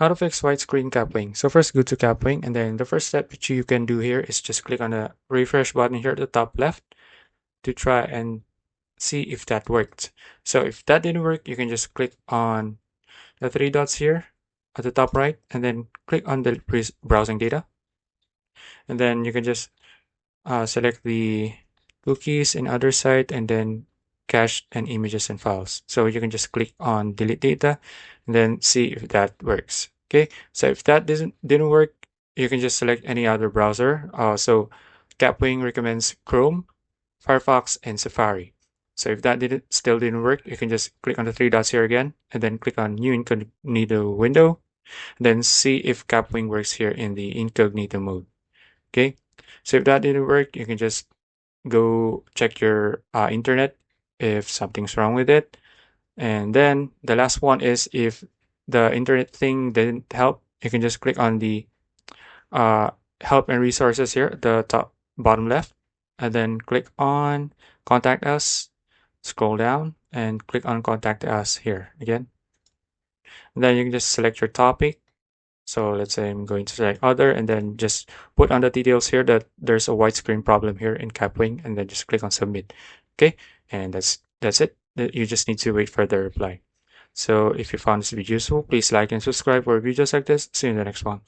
How to fix white screen Kapwing. So first go to Kapwing, and then the first step that you can do here is just click on the refresh button here at the top left to try and see if that worked. So if that didn't work, you can just click on the three dots here at the top right, and then click on the browsing data. And then you can just select the cookies and other site, and then cache and images and files. So you can just click on delete data and then see if that works. Okay, so if that didn't work, you can just select any other browser. So Kapwing recommends Chrome, Firefox, and Safari. So if that still didn't work, you can just click on the three dots here again, and then click on New Incognito window, and then see if Kapwing works here in the incognito mode. Okay, so if that didn't work, you can just go check your internet if something's wrong with it. And then the last one is if the internet thing didn't help, you can just click on the uh, help and resources here at the top bottom left, and then click on contact us, scroll down and click on contact us here again. And then you can just select your topic. So let's say I'm going to select other, and then just put on the details here that there's a white screen problem here in Kapwing, and then just click on submit. Okay, and that's it. You just need to wait for the reply. So if you found this video useful, please like and subscribe for videos like this. See you in the next one.